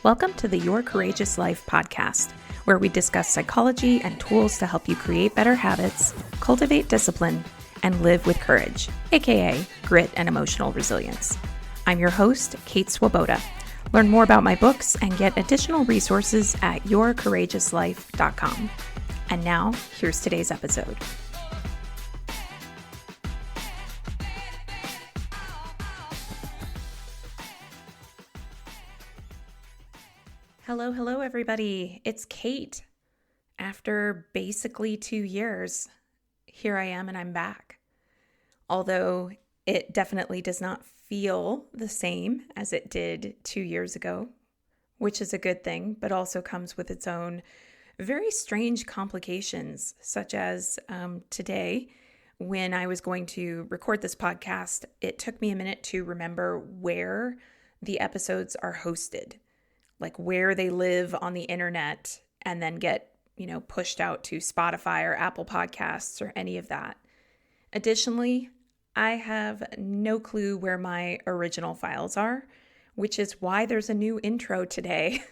Welcome to the Your Courageous Life podcast, where we discuss psychology and tools to help you create better habits, cultivate discipline, and live with courage, aka grit and emotional resilience. I'm your host, Kate Swoboda. Learn more about my books and get additional resources at yourcourageouslife.com. And now, here's today's episode. Hello, everybody. It's Kate. After basically 2 years, here I am and I'm back. Although it definitely does not feel the same as it did 2 years ago, which is a good thing, but also comes with its own very strange complications, such as today, when I was going to record this podcast, it took me a minute to remember where the episodes are hosted. Like where they live on the internet and then get, pushed out to Spotify or Apple Podcasts or any of that. Additionally, I have no clue where my original files are, which is why there's a new intro today.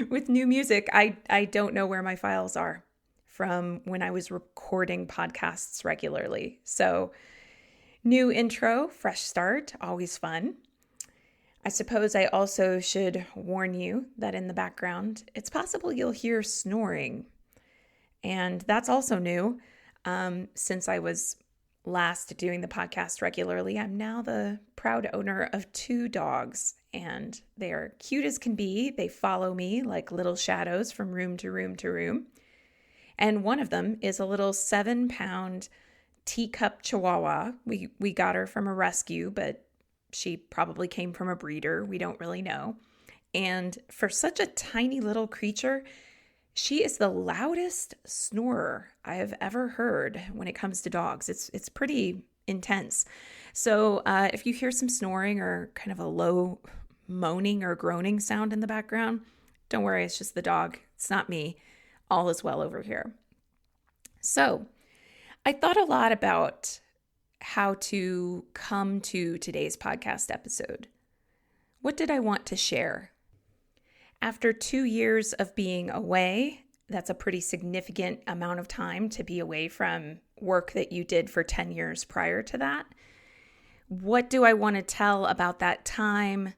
With new music, I don't know where my files are from when I was recording podcasts regularly. So, new intro, fresh start, always fun. I suppose I also should warn you that in the background, it's possible you'll hear snoring. And that's also new. Since I was last doing the podcast regularly, I'm now the proud owner of 2 dogs, and they are cute as can be. They follow me like little shadows from room to room to room. And one of them is a little 7-pound teacup chihuahua. We got her from a rescue, but she probably came from a breeder. We don't really know. And for such a tiny little creature, she is the loudest snorer I have ever heard when it comes to dogs. It's pretty intense. So if you hear some snoring or kind of a low moaning or groaning sound in the background, don't worry, it's just the dog. It's not me. All is well over here. So I thought a lot about how to come to today's podcast episode. What did I want to share? After 2 years of being away, that's a pretty significant amount of time to be away from work that you did for 10 years prior to that. What do I want to tell about that time?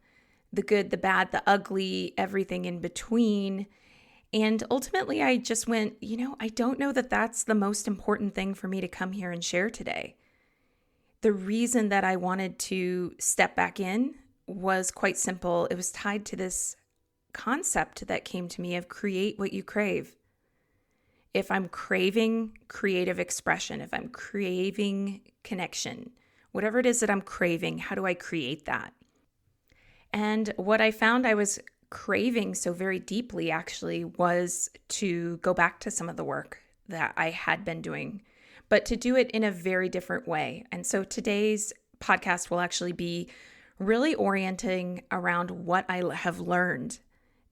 The good, the bad, the ugly, everything in between. And ultimately, I just went, I don't know that that's the most important thing for me to come here and share today. The reason that I wanted to step back in was quite simple. It was tied to this concept that came to me of create what you crave. If I'm craving creative expression, if I'm craving connection, whatever it is that I'm craving, how do I create that? And what I found I was craving so very deeply actually was to go back to some of the work that I had been doing, but to do it in a very different way. And so today's podcast will actually be really orienting around what I have learned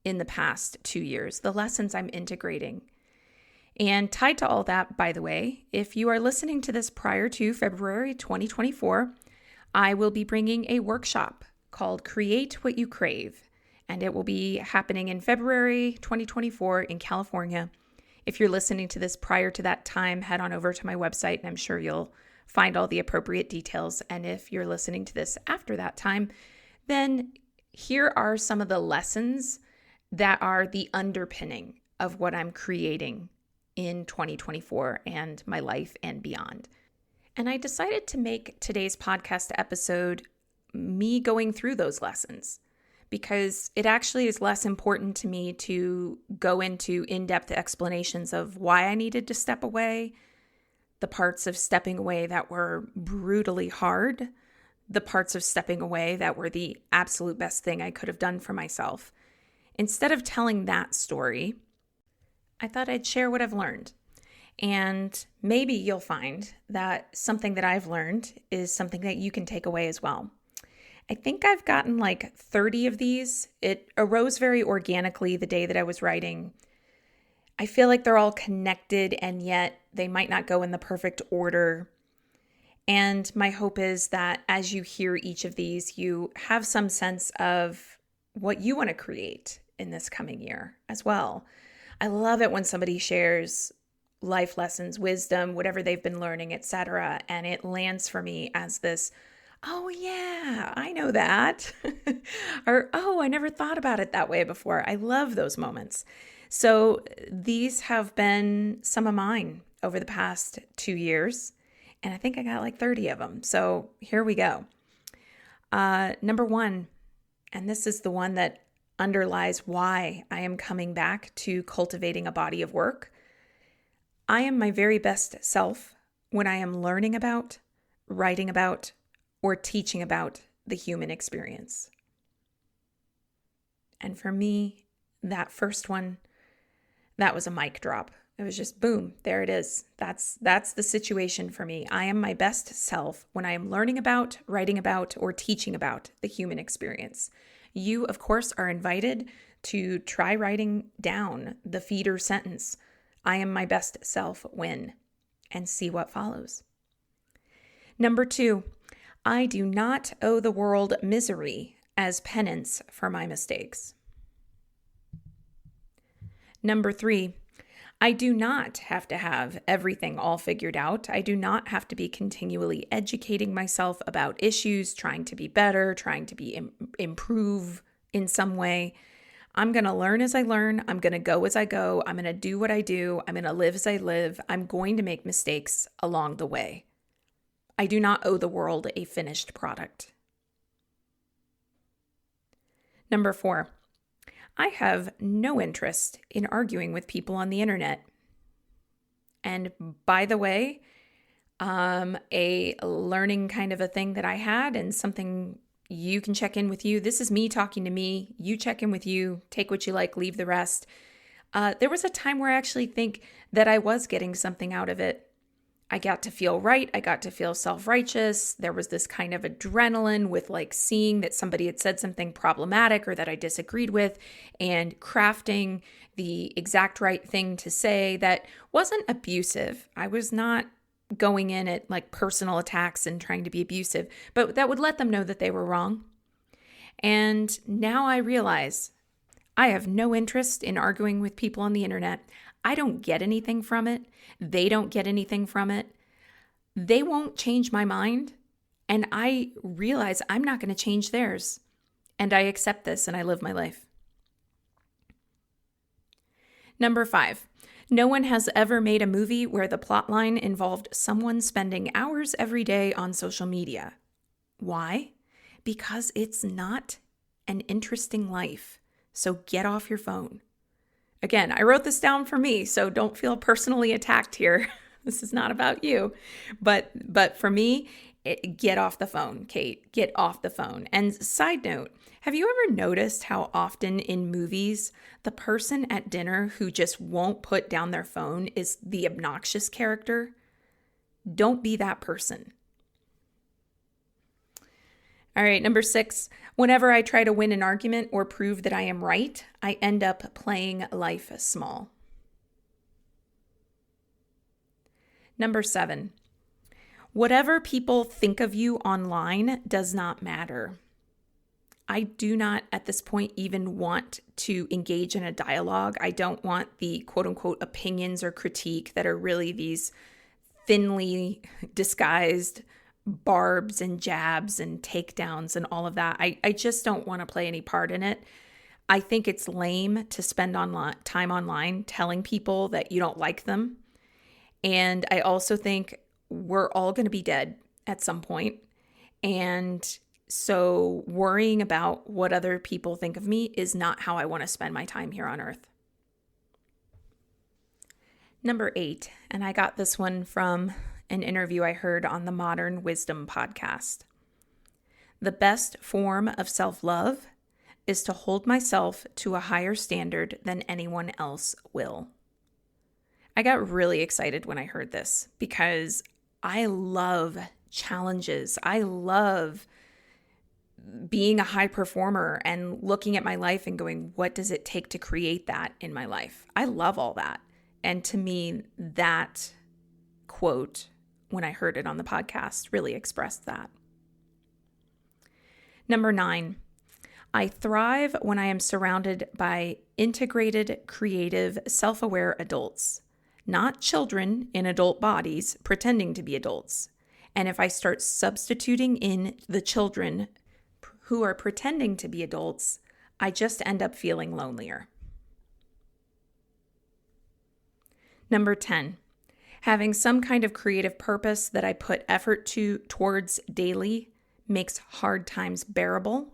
in the past 2 years, the lessons I'm integrating. And tied to all that, by the way, if you are listening to this prior to February 2024, I will be bringing a workshop called Create What You Crave, and it will be happening in February 2024 in California. If you're listening to this prior to that time, head on over to my website and I'm sure you'll find all the appropriate details. And if you're listening to this after that time, then here are some of the lessons that are the underpinning of what I'm creating in 2024 and my life and beyond. And I decided to make today's podcast episode me going through those lessons, because it actually is less important to me to go into in-depth explanations of why I needed to step away, the parts of stepping away that were brutally hard, the parts of stepping away that were the absolute best thing I could have done for myself. Instead of telling that story, I thought I'd share what I've learned. And maybe you'll find that something that I've learned is something that you can take away as well. I think I've gotten like 30 of these. It arose very organically the day that I was writing. I feel like they're all connected and yet they might not go in the perfect order. And my hope is that as you hear each of these, you have some sense of what you want to create in this coming year as well. I love it when somebody shares life lessons, wisdom, whatever they've been learning, etc. And it lands for me as this, oh yeah, I know that. Or, oh, I never thought about it that way before. I love those moments. So these have been some of mine over the past 2 years. And I think I got like 30 of them. So here we go. Number 1, and this is the one that underlies why I am coming back to cultivating a body of work. I am my very best self when I am learning about, writing about, or teaching about the human experience. And for me, that first one, that was a mic drop. It was just boom, there it is. That's the situation for me. I am my best self when I am learning about, writing about, or teaching about the human experience. You, of course, are invited to try writing down the feeder sentence, I am my best self when, and see what follows. Number 2, I do not owe the world misery as penance for my mistakes. Number 3, I do not have to have everything all figured out. I do not have to be continually educating myself about issues, trying to be better, trying to be improve in some way. I'm going to learn as I learn. I'm going to go as I go. I'm going to do what I do. I'm going to live as I live. I'm going to make mistakes along the way. I do not owe the world a finished product. Number 4, I have no interest in arguing with people on the internet. And by the way, a learning kind of a thing that I had and something you can check in with you. This is me talking to me. You check in with you. Take what you like, leave the rest. There was a time where I actually think that I was getting something out of it. I got to feel right. I got to feel self-righteous. There was this kind of adrenaline with like seeing that somebody had said something problematic or that I disagreed with and crafting the exact right thing to say that wasn't abusive. I was not going in at like personal attacks and trying to be abusive, but that would let them know that they were wrong. And now I realize I have no interest in arguing with people on the internet. I don't get anything from it. They don't get anything from it. They won't change my mind. And I realize I'm not going to change theirs. And I accept this and I live my life. Number 5, no one has ever made a movie where the plotline involved someone spending hours every day on social media. Why? Because it's not an interesting life. So get off your phone. Again, I wrote this down for me, so don't feel personally attacked here. This is not about you. But for me, get off the phone, Kate. Get off the phone. And side note, have you ever noticed how often in movies, the person at dinner who just won't put down their phone is the obnoxious character? Don't be that person. All right, number 6, whenever I try to win an argument or prove that I am right, I end up playing life small. Number 7, whatever people think of you online does not matter. I do not at this point even want to engage in a dialogue. I don't want the quote unquote opinions or critique that are really these thinly disguised barbs and jabs and takedowns and all of that. I just don't want to play any part in it. I think it's lame to spend time online telling people that you don't like them. And I also think we're all going to be dead at some point. And so worrying about what other people think of me is not how I want to spend my time here on earth. Number 8, and I got this one from an interview I heard on the Modern Wisdom podcast. The best form of self-love is to hold myself to a higher standard than anyone else will. I got really excited when I heard this because I love challenges. I love being a high performer and looking at my life and going, what does it take to create that in my life? I love all that. And to me, that quote, when I heard it on the podcast, really expressed that. Number 9, I thrive when I am surrounded by integrated, creative, self-aware adults, not children in adult bodies pretending to be adults. And if I start substituting in the children who are pretending to be adults, I just end up feeling lonelier. Number 10, having some kind of creative purpose that I put effort towards daily makes hard times bearable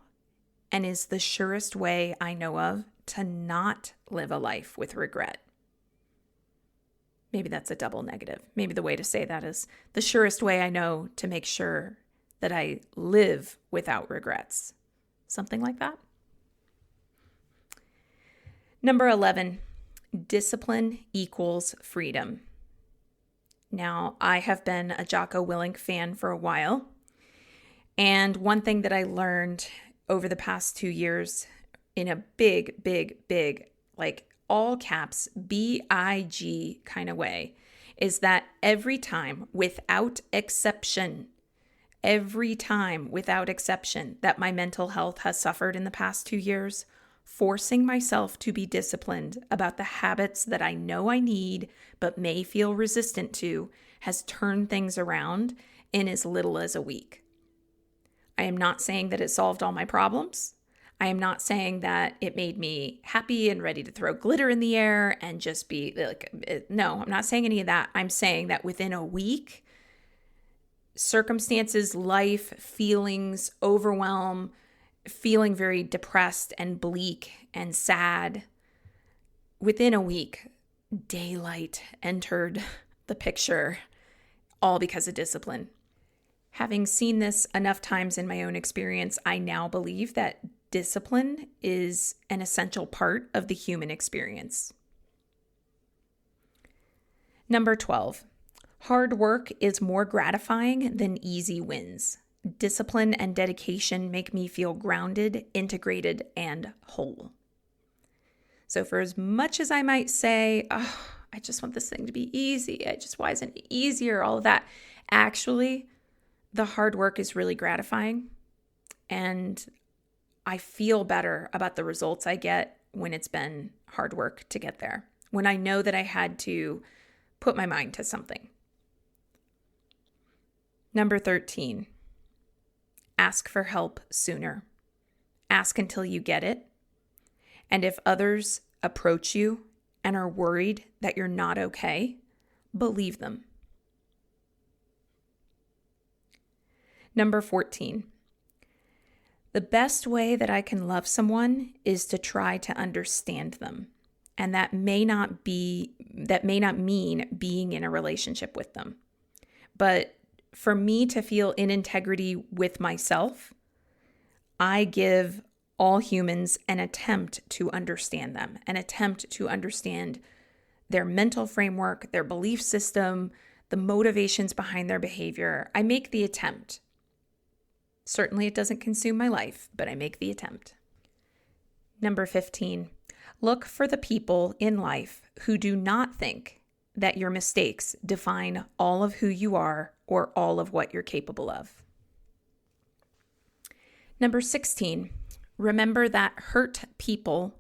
and is the surest way I know of to not live a life with regret. Maybe that's a double negative. Maybe the way to say that is the surest way I know to make sure that I live without regrets. Something like that. Number 11, discipline equals freedom. Now, I have been a Jocko Willink fan for a while. And one thing that I learned over the past 2 years in a big, like all caps, BIG kind of way, is that every time without exception that my mental health has suffered in the past 2 years, forcing myself to be disciplined about the habits that I know I need but may feel resistant to has turned things around in as little as a week. I am not saying that it solved all my problems. I am not saying that it made me happy and ready to throw glitter in the air and just be like, no, I'm not saying any of that. I'm saying that within a week, circumstances, life, feelings, overwhelm, feeling very depressed and bleak and sad, within a week, daylight entered the picture, all because of discipline. Having seen this enough times in my own experience, I now believe that discipline is an essential part of the human experience. Number 12, hard work is more gratifying than easy wins. Discipline and dedication make me feel grounded, integrated, and whole. So for as much as I might say, oh, I just want this thing to be easy, why isn't it easier, all of that, actually, the hard work is really gratifying, and I feel better about the results I get when it's been hard work to get there, when I know that I had to put my mind to something. Number 13, ask for help sooner. Ask until you get it. And if others approach you and are worried that you're not okay, believe them. Number 14, the best way that I can love someone is to try to understand them. And that may not mean being in a relationship with them. But for me to feel in integrity with myself, I give all humans an attempt to understand them, an attempt to understand their mental framework, their belief system, the motivations behind their behavior. I make the attempt. Certainly it doesn't consume my life, but I make the attempt. Number 15, look for the people in life who do not think that your mistakes define all of who you are or all of what you're capable of. Number 16, remember that hurt people,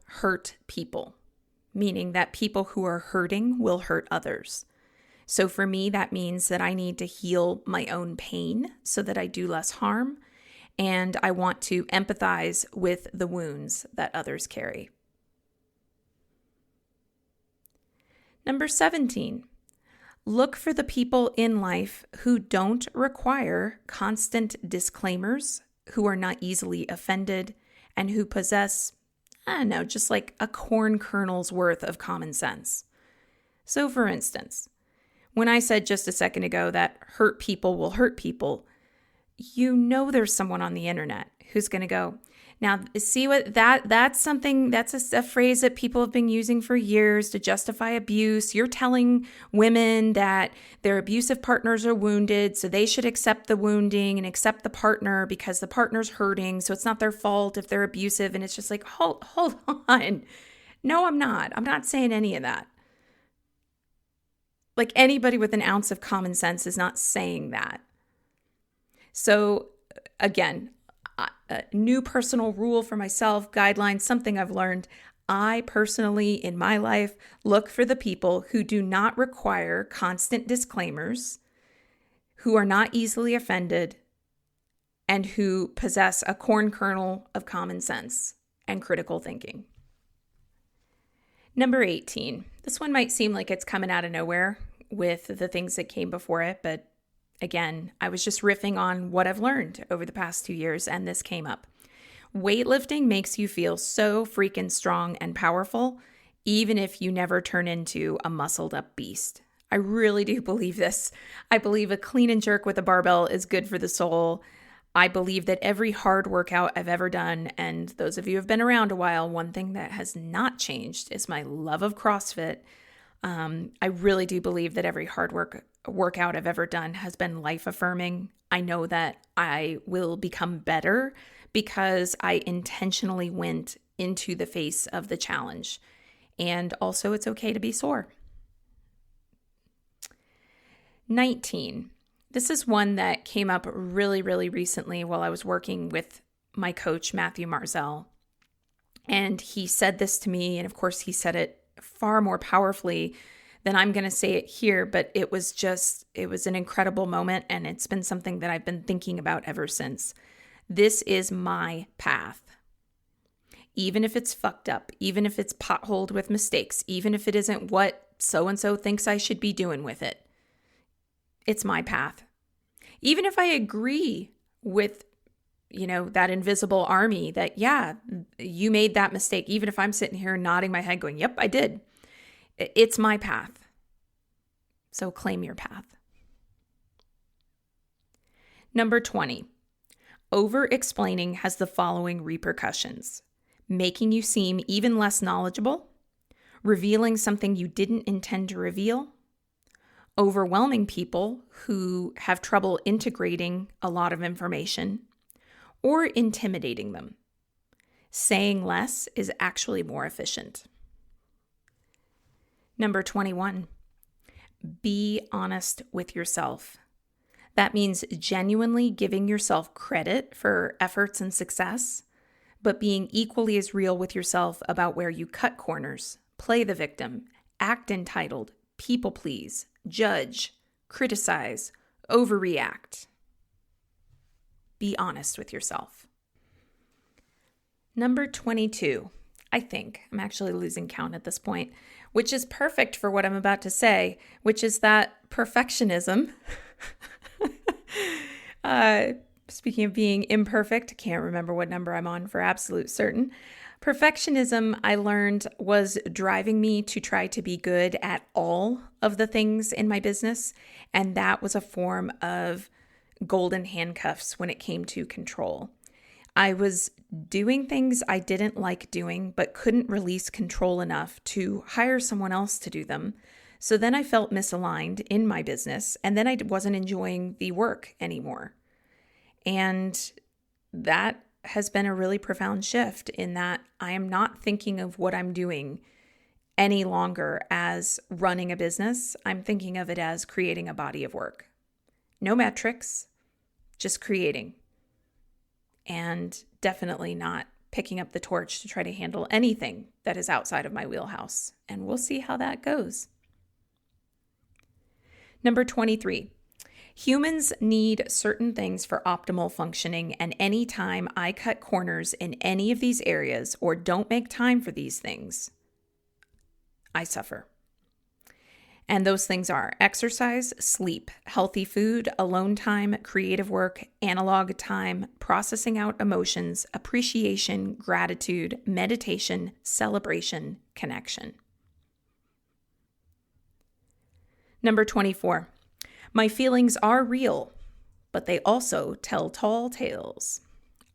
meaning that people who are hurting will hurt others. So for me, that means that I need to heal my own pain so that I do less harm. And I want to empathize with the wounds that others carry. Number 17, look for the people in life who don't require constant disclaimers, who are not easily offended, and who possess, just like a corn kernel's worth of common sense. So for instance, when I said just a second ago that hurt people will hurt people, there's someone on the internet who's going to go, now see what that's a phrase that people have been using for years to justify abuse. You're telling women that their abusive partners are wounded, so they should accept the wounding and accept the partner because the partner's hurting, so it's not their fault if they're abusive. And it's just like, hold on. No, I'm not saying any of that. Like, anybody with an ounce of common sense is not saying that. So again, a new personal rule for myself, guidelines, something I've learned. I personally, in my life, look for the people who do not require constant disclaimers, who are not easily offended, and who possess a corn kernel of common sense and critical thinking. Number 18. This one might seem like it's coming out of nowhere with the things that came before it, but again, I was just riffing on what I've learned over the past 2 years, and this came up. Weightlifting makes you feel so freaking strong and powerful, even if you never turn into a muscled up beast. I really do believe this. I believe a clean and jerk with a barbell is good for the soul. I believe that every hard workout I've ever done, and those of you who have been around a while, one thing that has not changed is my love of CrossFit. I really do believe that every hard workout I've ever done has been life affirming. I know that I will become better because I intentionally went into the face of the challenge. And also, it's okay to be sore. 19. This is one that came up really, really recently while I was working with my coach, Matthew Marzell. And he said this to me, and of course, he said it far more powerfully than I'm going to say it here, but it was an incredible moment, and it's been something that I've been thinking about ever since. This is my path. Even if it's fucked up, even if it's potholed with mistakes, even if it isn't what so-and-so thinks I should be doing with it, it's my path. Even if I agree with, that invisible army that, yeah, you made that mistake, even if I'm sitting here nodding my head going, yep, I did. It's my path. So claim your path. Number 20. Over-explaining has the following repercussions: making you seem even less knowledgeable, revealing something you didn't intend to reveal, overwhelming people who have trouble integrating a lot of information, or intimidating them. Saying less is actually more efficient. Number 21. Be honest with yourself. That means genuinely giving yourself credit for efforts and success, but being equally as real with yourself about where you cut corners, play the victim, act entitled, people please, judge, criticize, overreact. Be honest with yourself. Number 22. I think I'm actually losing count at this point, which is perfect for what I'm about to say, which is that perfectionism, speaking of being imperfect, can't remember what number I'm on for absolute certain. Perfectionism, I learned, was driving me to try to be good at all of the things in my business, and that was a form of golden handcuffs when it came to control. I was doing things I didn't like doing, but couldn't release control enough to hire someone else to do them. So then I felt misaligned in my business, and then I wasn't enjoying the work anymore. And that has been a really profound shift in that I am not thinking of what I'm doing any longer as running a business. I'm thinking of it as creating a body of work. No metrics, just creating. And definitely not picking up the torch to try to handle anything that is outside of my wheelhouse. And we'll see how that goes. Number 23. Humans need certain things for optimal functioning, and anytime I cut corners in any of these areas or don't make time for these things, I suffer. And those things are exercise, sleep, healthy food, alone time, creative work, analog time, processing out emotions, appreciation, gratitude, meditation, celebration, connection. Number 24. My feelings are real, but they also tell tall tales.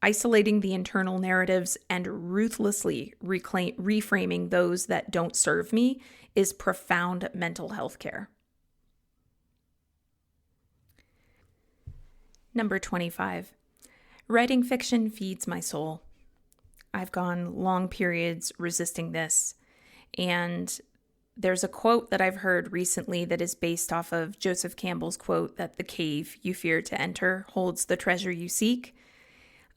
Isolating the internal narratives and ruthlessly reframing those that don't serve me is profound mental health care. Number 25. Writing fiction feeds my soul. I've gone long periods resisting this, and there's a quote that I've heard recently that is based off of Joseph Campbell's quote that the cave you fear to enter holds the treasure you seek.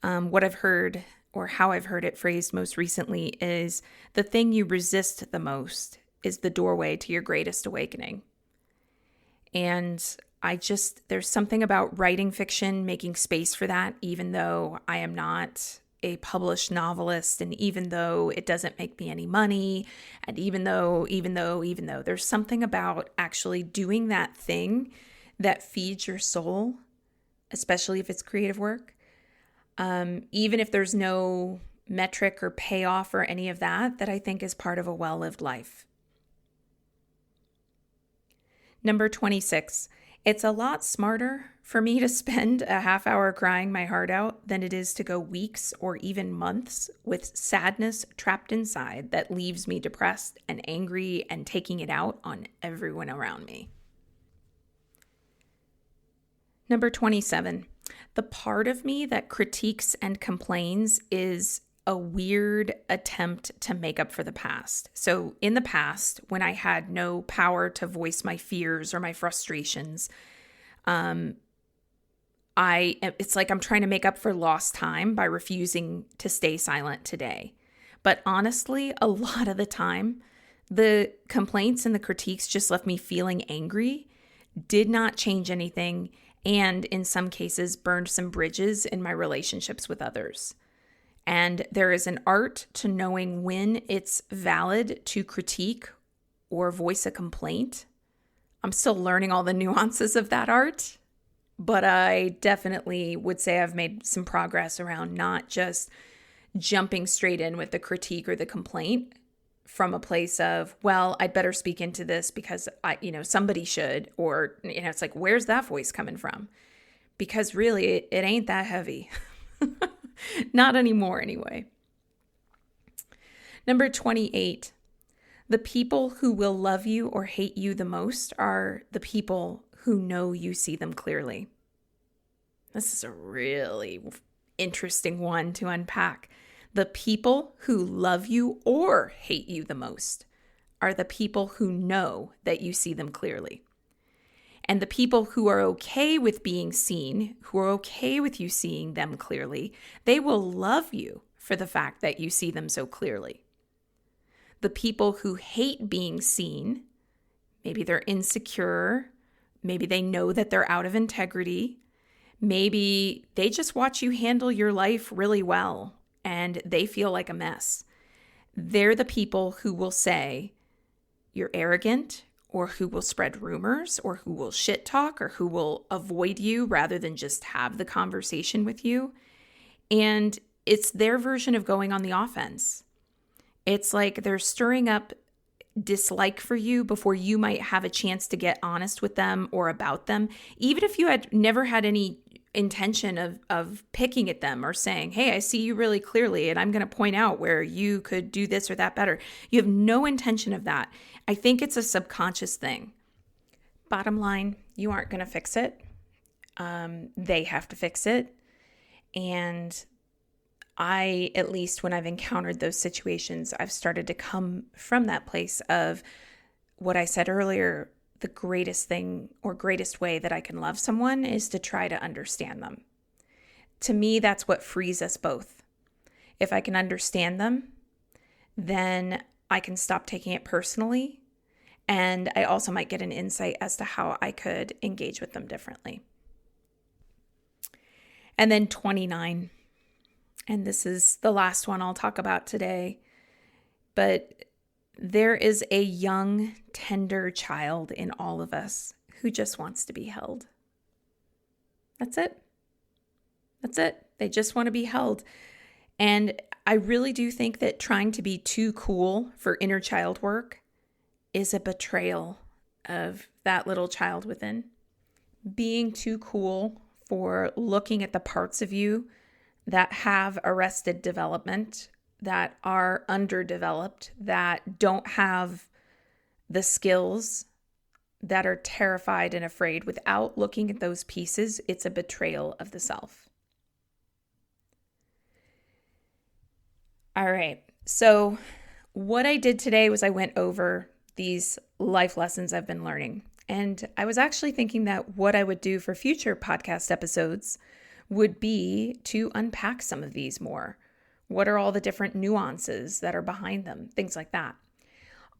What I've heard, or how I've heard it phrased most recently, is the thing you resist the most is the doorway to your greatest awakening. And there's something about writing fiction, making space for that, even though I am not a published novelist, and even though it doesn't make me any money, and even though, there's something about actually doing that thing that feeds your soul, especially if it's creative work. Even if there's no metric or payoff or any of that I think is part of a well-lived life. Number 26, it's a lot smarter for me to spend a half hour crying my heart out than it is to go weeks or even months with sadness trapped inside that leaves me depressed and angry and taking it out on everyone around me. Number 27, the part of me that critiques and complains is a weird attempt to make up for the past. So in the past, when I had no power to voice my fears or my frustrations, it's like I'm trying to make up for lost time by refusing to stay silent today. But honestly, a lot of the time, the complaints and the critiques just left me feeling angry, did not change anything, and in some cases burned some bridges in my relationships with others. And there is an art to knowing when it's valid to critique or voice a complaint. I'm still learning all the nuances of that art, but I definitely would say I've made some progress around not just jumping straight in with the critique or the complaint from a place of, well, I'd better speak into this because somebody should, or, it's like, where's that voice coming from? Because really, it ain't that heavy. Not anymore, anyway. Number 28, the people who will love you or hate you the most are the people who know you see them clearly. This is a really interesting one to unpack. The people who love you or hate you the most are the people who know that you see them clearly. And the people who are okay with being seen, who are okay with you seeing them clearly, they will love you for the fact that you see them so clearly. The people who hate being seen, maybe they're insecure, maybe they know that they're out of integrity, maybe they just watch you handle your life really well and they feel like a mess. They're the people who will say you're arrogant, or who will spread rumors, or who will shit talk, or who will avoid you rather than just have the conversation with you. And it's their version of going on the offense. It's like they're stirring up dislike for you before you might have a chance to get honest with them or about them. Even if you had never had any intention of picking at them or saying, hey, I see you really clearly and I'm going to point out where you could do this or that better. You have no intention of that. I think it's a subconscious thing. Bottom line, you aren't going to fix it. They have to fix it. And I, at least when I've encountered those situations, I've started to come from that place of what I said earlier. The greatest thing or greatest way that I can love someone is to try to understand them. To me, that's what frees us both. If I can understand them, then I can stop taking it personally. And I also might get an insight as to how I could engage with them differently. And then 29, and this is the last one I'll talk about today, but there is a young, tender child in all of us who just wants to be held. That's it. That's it. They just want to be held. And I really do think that trying to be too cool for inner child work is a betrayal of that little child within. Being too cool for looking at the parts of you that have arrested development, that are underdeveloped, that don't have the skills, that are terrified and afraid. Without looking at those pieces, it's a betrayal of the self. All right. So what I did today was I went over these life lessons I've been learning. And I was actually thinking that what I would do for future podcast episodes would be to unpack some of these more. What are all the different nuances that are behind them? Things like that.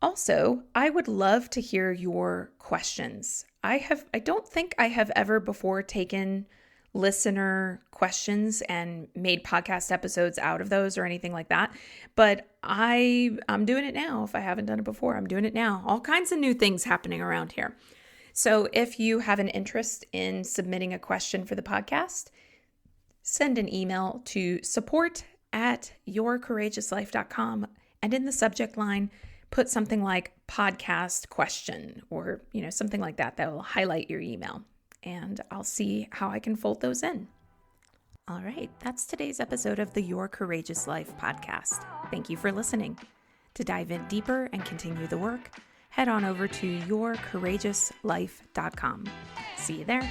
Also, I would love to hear your questions. I don't think I have ever before taken listener questions and made podcast episodes out of those or anything like that, but I'm doing it now. If I haven't done it before, I'm doing it now. All kinds of new things happening around here. So if you have an interest in submitting a question for the podcast, send an email to support@yourcourageouslife.com, and in the subject line, put something like podcast question or, something like that will highlight your email, and I'll see how I can fold those in. All right, that's today's episode of the Your Courageous Life podcast. Thank you for listening. To dive in deeper and continue the work, head on over to yourcourageouslife.com. See you there.